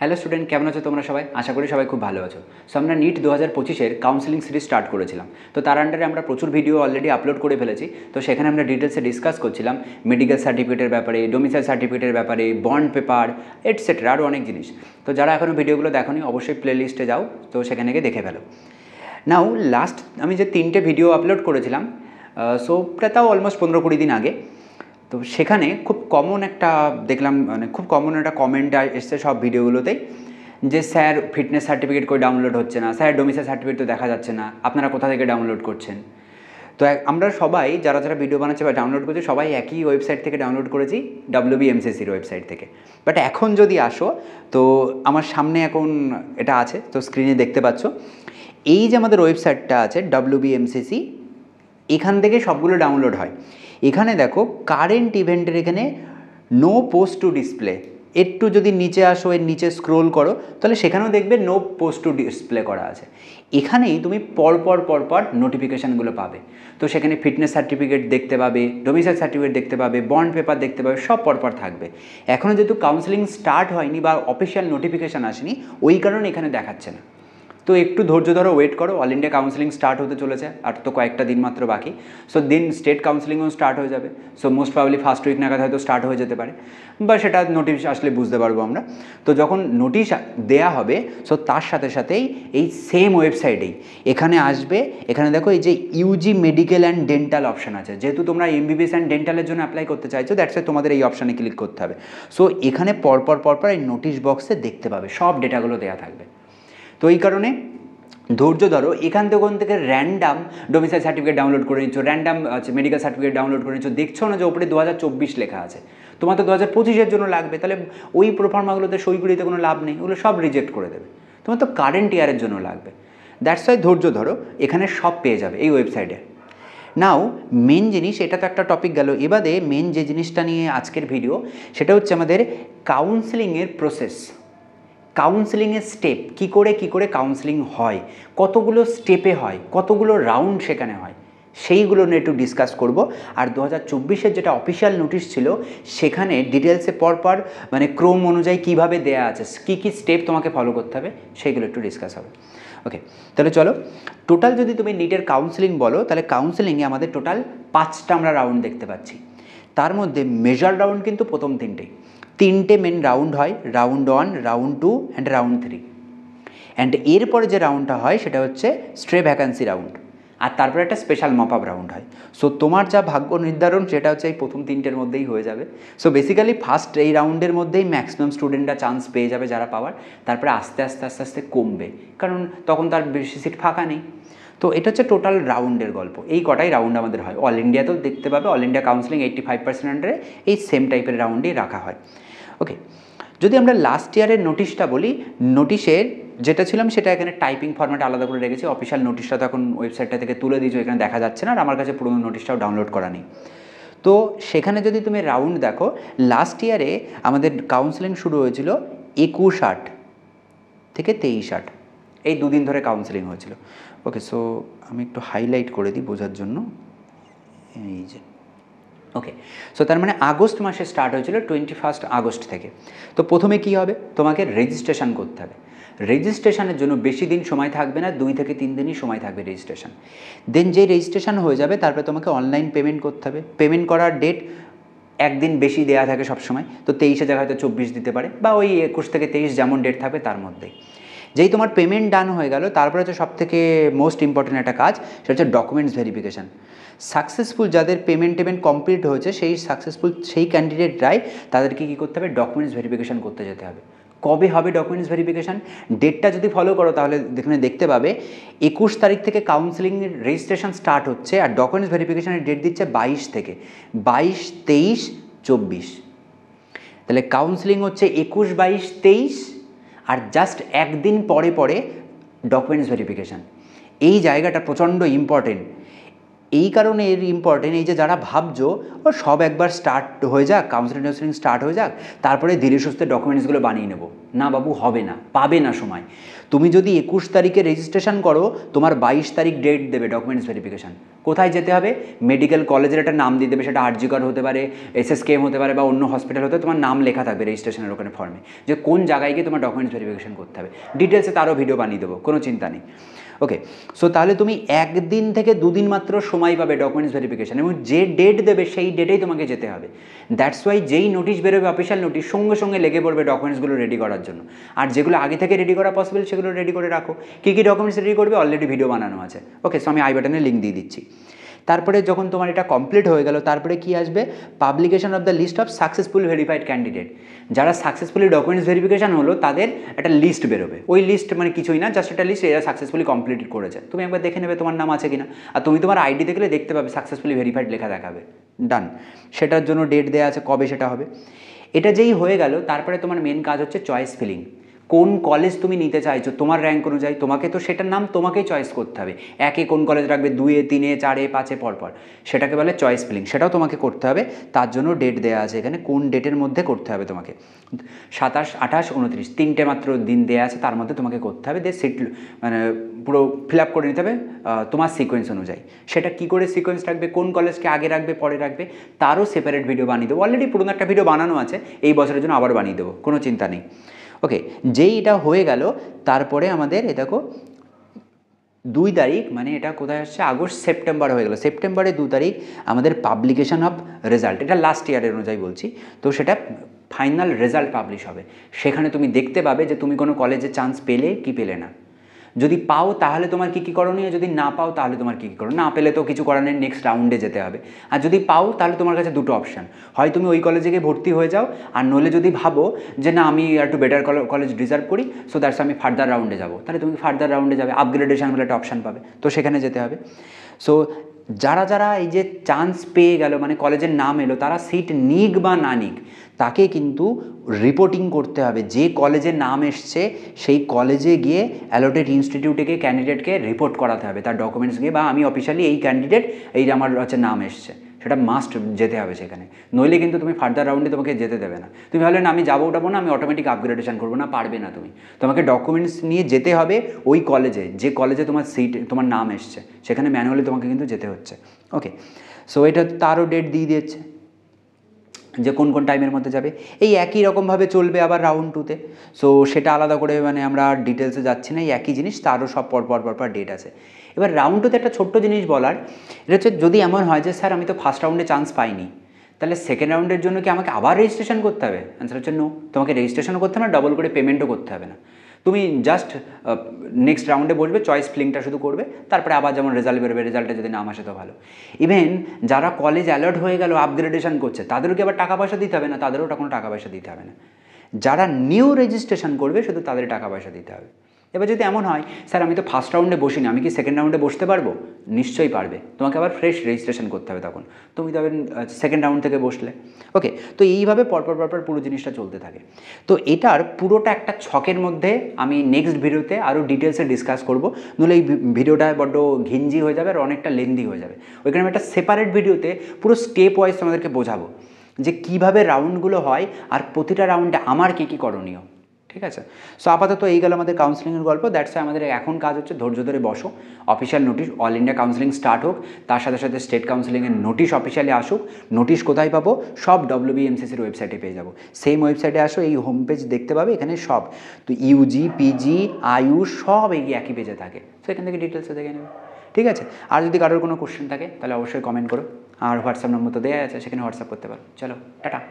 Hello student, কেমন আছো তোমরা সবাই? আশা করি সবাই খুব ভালো আছো। সো আমরা নিট 2025-এর কাউন্সেলিং সিরিজ স্টার্ট করেছিলাম। তো তার আন্ডারে আমরা প্রচুর ভিডিও অলরেডি আপলোড করে ফেলেছি। তো সেখানে আমরা ডিটেলসে ডিসকাস করছিলাম মেডিকেল সার্টিফিকেটের ব্যাপারে, ডোমিসাইল সার্টিফিকেটের ব্যাপারে, বন্ড পেপার এটসেট্রা, আরও অনেক জিনিস। তো যারা এখনও ভিডিওগুলো দেখোনি অবশ্যই প্লে লিস্টে যাও, তো সেখানে গিয়ে দেখে ফেলো। নাও লাস্ট আমি যে 3টে ভিডিও আপলোড করেছিলাম, সো প্রায় তাও অলমোস্ট 15-20 দিন আগে, তো সেখানে খুব কমন একটা দেখলাম, মানে খুব কমন একটা কমেন্ট এসছে সব ভিডিওগুলোতেই, যে স্যার ফিটনেস সার্টিফিকেট করে ডাউনলোড হচ্ছে না, স্যার ডোমিসাইল সার্টিফিকেট তো দেখা যাচ্ছে না, আপনারা কোথা থেকে ডাউনলোড করছেন? তো আমরা সবাই যারা যারা ভিডিও বানাচ্ছে বা ডাউনলোড করছে সবাই একই ওয়েবসাইট থেকে ডাউনলোড করেছি, WBMCCর ওয়েবসাইট থেকে। বাট এখন যদি আসো, তো আমার সামনে এখন এটা আছে, তো স্ক্রিনে দেখতে পাচ্ছ এই যে আমাদের ওয়েবসাইটটা আছে WBMCC, এখান থেকে সবগুলো ডাউনলোড হয়। এখানে দেখো কারেন্ট ইভেন্টের এখানে নো পোস্ট টু ডিসপ্লে, একটু যদি নিচে আসো, এর নিচে স্ক্রোল করো, তাহলে সেখানেও দেখবে নো পোস্ট টু ডিসপ্লে করা আছে। এখানেই তুমি পরপর নোটিফিকেশানগুলো পাবে। তো সেখানে ফিটনেস সার্টিফিকেট দেখতে পাবে, ডোমিসাইল সার্টিফিকেট দেখতে পাবে, বন্ড পেপার দেখতে পাবে, সব পরপর থাকবে। এখনও যেহেতু কাউন্সেলিং স্টার্ট হয়নি বা অফিসিয়াল নোটিফিকেশান আসেনি, ওই কারণে এখানে দেখাচ্ছে না। তো একটু ধৈর্য ধরো, ওয়েট করো, অল ইন্ডিয়া কাউন্সেলিং স্টার্ট হতে চলেছে, আর তো কয়েকটা দিন মাত্র বাকি। সো দিন স্টেট কাউন্সেলিংও স্টার্ট হয়ে যাবে। So most probably first week নাগাদ হয়তো স্টার্ট হয়ে যেতে পারে, বা সেটা নোটিশ আসলে বুঝতে পারবো আমরা। তো যখন নোটিশ দেয়া হবে, সো তার সাথে সাথেই এই সেম ওয়েবসাইটেই এখানে আসবে। এখানে দেখো এই যে Yuji medical and dental option আছে, যেহেতু তোমরা MBBS অ্যান্ড ডেন্টালের জন্য অ্যাপ্লাই করতে চাইছো, দ্যাটস ওয়াই তোমাদের এই অপশানে ক্লিক করতে হবে। সো এখানে পরপর এই নোটিশ বক্সে দেখতে পাবে, সব ডেটাগুলো দেওয়া থাকবে। তো এই কারণে ধৈর্য ধরো, এখান থেকে র্যান্ডাম ডোমিসাইল সার্টিফিকেট ডাউনলোড করে নিচ্ছ, র্যান্ডাম মেডিকেল সার্টিফিকেট ডাউনলোড করে নিচ্ছ, দেখছো না যে ওপরে 2024 লেখা আছে, তোমার তো 2025-এর জন্য লাগবে, তাহলে ওই প্রোফার্মাগুলোতে সই করিতে কোনো লাভ নেই, ওগুলো সব রিজেক্ট করে দেবে। তোমার তো কারেন্ট ইয়ারের জন্য লাগবে। দ্যাটস ওয়াই ধৈর্য ধরো, এখানে সব পেয়ে যাবে এই ওয়েবসাইটে। নাও মেন জিনিস, এটা তো একটা টপিক গেল, এবারে মেন যে জিনিসটা নিয়ে আজকের ভিডিও, সেটা হচ্ছে আমাদের কাউন্সেলিংয়ের প্রসেস, কাউন্সেলিংয়ের স্টেপ, কী করে কাউন্সেলিং হয়, কতগুলো স্টেপে হয়, কতগুলো রাউন্ড সেখানে হয়, সেইগুলো নিয়ে একটু ডিসকাস করব। আর 2024-এর যেটা অফিসিয়াল নোটিশ ছিল, সেখানে ডিটেলসে পরপর মানে ক্রম অনুযায়ী কীভাবে দেয়া আছে, কী স্টেপ তোমাকে ফলো করতে হবে, সেইগুলো একটু ডিসকাস হবে। ওকে, তাহলে চলো, টোটাল যদি তুমি নিটের কাউন্সেলিং বলো, তাহলে কাউন্সেলিংয়ে আমাদের টোটাল 5টা আমরা রাউন্ড দেখতে পাচ্ছি। তার মধ্যে মেজর রাউন্ড কিন্তু প্রথম 3টে মেন রাউন্ড হয়, round 1, round 2 and round 3। And এরপরে যে রাউন্ডটা হয় সেটা হচ্ছে স্ট্রে ভ্যাকান্সি রাউন্ড, আর তারপরে একটা স্পেশাল মপ আপ রাউন্ড হয়। সো তোমার যা ভাগ্য নির্ধারণ সেটা হচ্ছে এই প্রথম 3টের মধ্যেই হয়ে যাবে। সো বেসিক্যালি ফার্স্ট এই রাউন্ডের মধ্যেই ম্যাক্সিমাম স্টুডেন্টরা চান্স পেয়ে যাবে যারা পাওয়ার, তারপরে আস্তে আস্তে কমবে, কারণ তখন তার বেশি সিট ফাঁকা নেই। তো এটা হচ্ছে টোটাল রাউন্ডের গল্প, এই কটাই রাউন্ড আমাদের হয়। অল ইন্ডিয়াতেও দেখতে পাবে, অল ইন্ডিয়া কাউন্সেলিং 85% আন্ডারে এই সেম টাইপের রাউন্ডেই রাখা হয়। ওকে, যদি আমরা লাস্ট ইয়ারের নোটিশটা বলি, নোটিশের যেটা ছিলাম সেটা এখানে টাইপিং ফরম্যাটে আলাদা করে রেখেছি। অফিসিয়াল নোটিশটা তো এখন ওয়েবসাইটটা থেকে তুলে দিয়েছো, এখানে দেখা যাচ্ছে না, আর আমার কাছে পুরোনো নোটিশটাও ডাউনলোড করা নেই। তো সেখানে যদি তুমি রাউন্ড দেখো, লাস্ট ইয়ারে আমাদের কাউন্সেলিং শুরু হয়েছিল 21/8 থেকে 23/8, এই দুদিন ধরে কাউন্সেলিং হয়েছিল। ওকে, সো আমি একটু হাইলাইট করে দিই বোঝার জন্য, এই যে ওকে। সো তার মানে আগস্ট মাসে স্টার্ট হয়েছিল, 21 আগস্ট থেকে। তো প্রথমে কী হবে, তোমাকে রেজিস্ট্রেশন করতে হবে। রেজিস্ট্রেশনের জন্য বেশি দিন সময় থাকবে না, 2 থেকে 3 দিনই সময় থাকবে রেজিস্ট্রেশন। দেন যে রেজিস্ট্রেশন হয়ে যাবে, তারপরে তোমাকে অনলাইন পেমেন্ট করতে হবে। পেমেন্ট করার ডেট একদিন বেশি দেওয়া থাকে সবসময়, তো 23-এ জায়গায় হয়তো 24 দিতে পারে, বা ওই 21 থেকে 23 যেমন ডেট থাকবে তার মধ্যেই। যেই তোমার পেমেন্ট ডান হয়ে গেল, তারপরে হচ্ছে সবথেকে মোস্ট ইম্পর্টেন্ট একটা কাজ, সেটা হচ্ছে ডকুমেন্টস ভেরিফিকেশান। সাকসেসফুল যাদের পেমেন্ট কমপ্লিট হয়েছে, সেই ক্যান্ডিডেটরাই তাদেরকে কী করতে হবে, ডকুমেন্টস ভেরিফিকেশান করতে যেতে হবে। কবে হবে ডকুমেন্টস ভেরিফিকেশান, ডেটটা যদি ফলো করো তাহলে এখানে দেখতে পাবে 21 তারিখ থেকে কাউন্সেলিং রেজিস্ট্রেশন স্টার্ট হচ্ছে, আর ডকুমেন্টস ভেরিফিকেশানের ডেট দিচ্ছে 22 থেকে 22, 23, 24। তাহলে কাউন্সেলিং হচ্ছে 21, 22, 23, আর জাস্ট একদিন পরে ডকুমেন্টস ভেরিফিকেশান। এই জায়গাটা প্রচণ্ড ইম্পর্টেন্ট। এই কারণে এর ইম্পর্টেন্ট, এই যে যারা ভাবছো সব একবার স্টার্ট হয়ে যাক, কাউন্সেলিং স্টার্ট হয়ে যাক, তারপরে ধীরে সুস্থে ডকুমেন্টসগুলো বানিয়ে নেব, না বাবু, হবে না, পাবে না সময়। তুমি যদি 21 তারিখে রেজিস্ট্রেশন করো, তোমার 22 তারিখ ডেট দেবে ডকুমেন্টস ভেরিফিকেশান। কোথায় যেতে হবে? মেডিকেল কলেজের একটা নাম দিয়ে দেবে, সেটা আরজিকর হতে পারে, এসএসকেএম হতে পারে, বা অন্য হসপিটাল হতে, তোমার নাম লেখা থাকবে রেজিস্ট্রেশনের ওখানে ফর্মে, যে কোন জায়গায় গিয়ে তোমার ডকুমেন্টস ভেরিফিকেশান করতে হবে। ডিটেলসে তারও ভিডিও বানিয়ে দেবো, কোনো চিন্তা নেই। ওকে, সো তাহলে তুমি 1 দিন থেকে 2 দিন মাত্র সময় পাবে ডকুমেন্টস ভেরিফিকেশান, এবং যে ডেট দেবে সেই ডেটেই তোমাকে যেতে হবে। দ্যাটস ওয়াই যেই নোটিশ বেরোবে, অফিসিয়াল নোটিশ, সঙ্গে সঙ্গে লেগে পড়বে ডকুমেন্টসগুলো রেডি করার জন্য। আর যেগুলো আগে থেকে রেডি করা পসিবল সেগুলো রেডি করে রাখো। কী কী ডকুমেন্টস রেডি করবে অলরেডি ভিডিও বানানো আছে। ওকে, সো আমি আই বাটনে লিঙ্ক দিয়ে দিচ্ছি। তারপরে যখন তোমার এটা কমপ্লিট হয়ে গেল, তারপরে কি আসবে? Publication of the list of successful verified candidate. যারা সাকসেসফুলি ডকুমেন্টস ভেরিফিকেশন হলো তাদের একটা লিস্ট বেরোবে। ওই লিস্ট মানে কিছুই না, জাস্ট একটা লিস্ট, এরা সাকসেসফুলি কমপ্লিট করেছে। তুমি একবার দেখে নেবে তোমার নাম আছে কিনা, আর তুমি তোমার আইডি দেখলে দেখতে পাবে সাকসেসফুলি ভেরিফাইড লেখা দেখাবে। ডান। সেটার জন্য ডেট দেওয়া আছে, কবে সেটা হবে। এটা যেই হয়ে গেল, তারপরে তোমার মেন কাজ হচ্ছে চয়েস ফিলিং। কোন কলেজ তুমি নিতে চাইছো তোমার র্যাঙ্ক অনুযায়ী, তোমাকে তো সেটার নাম তোমাকেই চয়েস করতে হবে। 1-এ কোন কলেজ রাখবে, 2-এ, 3-এ, 4-এ, 5-এ, পরপর, সেটাকে বলে চয়েস ফিলিং। সেটাও তোমাকে করতে হবে, তার জন্য ডেট দেওয়া আছে এখানে, কোন ডেটের মধ্যে করতে হবে তোমাকে। 27, 28, 29, 3টে মাত্র দিন দেওয়া আছে, তার মধ্যে তোমাকে করতে হবে। দিয়ে সিট মানে পুরো ফিল আপ করে নিতে হবে তোমার সিকোয়েন্স অনুযায়ী। সেটা কী করে সিকোয়েন্স রাখবে, কোন কলেজকে আগে রাখবে পরে রাখবে, তারও সেপারেট ভিডিও বানিয়ে দেবো। অলরেডি পুরোনো একটা ভিডিও বানানো আছে, এই বছরের জন্য আবার বানিয়ে দেবো, কোনো চিন্তা নেই। ওকে, যেই এটা হয়ে গেল, তারপরে আমাদের এ দেখো 2 তারিখ, মানে এটা কোথায় আসছে, আগস্ট সেপ্টেম্বর হয়ে গেল। সেপ্টেম্বরে 2 তারিখ আমাদের পাবলিকেশন অফ রেজাল্ট, এটা লাস্ট ইয়ারের অনুযায়ী বলছি, তো সেটা ফাইনাল রেজাল্ট পাবলিশ হবে। সেখানে তুমি দেখতে পাবে যে তুমি কোনো কলেজে চান্স পেলে কি পেলে না। যদি পাও তাহলে তোমার কী কী করণীয়, যদি না পাও তাহলে তোমার কী কী করণীয়। না পেলে তো কিছু করার নেই, নেক্সট রাউন্ডে যেতে হবে। আর যদি পাও তাহলে তোমার কাছে দুটো অপশান, হয় তুমি ওই কলেজে গিয়ে ভর্তি হয়ে যাও, আর নইলে যদি ভাবো যে না আমি একটু বেটার কলেজ ডিজার্ভ করি, সো দ্যাটস আমি ফার্দার রাউন্ডে যাবো, তাহলে তুমি ফার্দার রাউন্ডে যাবে, আপগ্রেডেশন বলে একটা অপশান পাবে, তো সেখানে যেতে হবে। সো যারা যারা এই যে চান্স পেয়ে গেল, মানে কলেজের নাম এলো, তারা সিট নিক বা না নিক, তাকে কিন্তু রিপোর্টিং করতে হবে। যে কলেজের নাম এসছে সেই কলেজে গিয়ে অ্যালোটেড ইনস্টিটিউটে গিয়ে ক্যান্ডিডেটকে রিপোর্ট করাতে হবে তার ডকুমেন্টস গিয়ে, বা আমি অফিসিয়ালি এই ক্যান্ডিডেট, এই আমার হচ্ছে নাম এসছে, সেটা মাস্ট যেতে হবে সেখানে। নইলে কিন্তু তুমি ফার্দার রাউন্ডে তোমাকে যেতে দেবে না। তুমি ভাবলে না আমি যাবো ওঠাবো না, আমি অটোমেটিক আপগ্রেডেশন করবো না, পারবে না তুমি। তোমাকে ডকুমেন্টস নিয়ে যেতে হবে ওই কলেজে, যে কলেজে তোমার সিট, তোমার নাম এসছে, সেখানে ম্যানুয়ালি তোমাকে কিন্তু যেতে হচ্ছে। ওকে, সো এটা তারও ডেট দিয়ে দিচ্ছে যে কোন কোন টাইমের মধ্যে যাবে। এই একই রকমভাবে চলবে আবার রাউন্ড 2-তে। সো সেটা আলাদা করে মানে আমরা ডিটেলসে যাচ্ছি না, এই একই জিনিস, তারও সব পরপর ডেট আছে। এবার রাউন্ড 2-তে একটা ছোট্ট জিনিস বলার, এটা হচ্ছে যদি এমন হয় যে স্যার আমি তো ফার্স্ট রাউন্ডে চান্স পাইনি, তাহলে সেকেন্ড রাউন্ডের জন্য কি আমাকে আবার রেজিস্ট্রেশন করতে হবে? অ্যান্সার হচ্ছে নো, তোমাকে রেজিস্ট্রেশনও করতে হবে না, ডবল করে পেমেন্টও করতে হবে না। তুমি জাস্ট নেক্সট রাউন্ডে বসবে, চয়েস ফিলিংটা শুধু করবে, তারপরে আবার যেমন রেজাল্ট বেরোবে, রেজাল্টে যদি নাম আসে তো ভালো। ইভেন যারা কলেজ অ্যালার্ট হয়ে গেল, আপগ্রেডেশন করছে, তাদেরকে আবার টাকা পয়সা দিতে হবে না, তাদেরও কোনো টাকা পয়সা দিতে হবে না। যারা নিউ রেজিস্ট্রেশন করবে শুধু তাদের টাকা পয়সা দিতে হবে। এবার যদি এমন হয় স্যার আমি তো ফার্স্ট রাউন্ডে বসিনি, আমি কি সেকেন্ড রাউন্ডে বসতে পারবো? নিশ্চয়ই পারবে, তোমাকে আবার ফ্রেশ রেজিস্ট্রেশন করতে হবে তখন, তুমি তবে সেকেন্ড রাউন্ড থেকে বসলে। ওকে, তো এইভাবে পরপর পুরো জিনিসটা চলতে থাকে। তো এটার পুরোটা একটা ছকের মধ্যে আমি নেক্সট ভিডিওতে আরও ডিটেলসে ডিসকাস করবো, নইলে এই ভিডিওটা বড্ড ঘিঞ্জি হয়ে যাবে আর অনেকটা লেন্দি হয়ে যাবে। ওইখানে আমি একটা সেপারেট ভিডিওতে পুরো স্টেপ ওয়াইজ তোমাদেরকে বোঝাবো যে কীভাবে রাউন্ডগুলো হয় আর প্রতিটা রাউন্ডে আমার কী কী করণীয়। ঠিক আছে, সো আপাতত এই গেল আমাদের কাউন্সিলিংয়ের গল্প। দ্যাটস আমাদের এখন কাজ হচ্ছে ধৈর্য ধরে বসো, official notice, all India counselling start হোক, তার সাথে সাথে স্টেট কাউন্সিলিংয়ের নোটিশ অফিসিয়ালি আসুক। নোটিশ কোথায় পাবো? সব WBMCCর ওয়েবসাইটে পেয়ে যাবো। সেম ওয়েবসাইটে আসো, এই হোম পেজ দেখতে পাবে, এখানে সব তো ইউজি, পিজি, আয়ুষ সব এই একই পেজে থাকে, তো এখান থেকে ডিটেলসে দেখে নেবে। ঠিক আছে, আর যদি কারোর কোনো কোশ্চেন থাকে তাহলে অবশ্যই কমেন্ট করো, আর হোয়াটসঅ্যাপ নম্বর তো দেওয়া আছে, সেখানে হোয়াটসঅ্যাপ করতে পারো। চলো টাটা।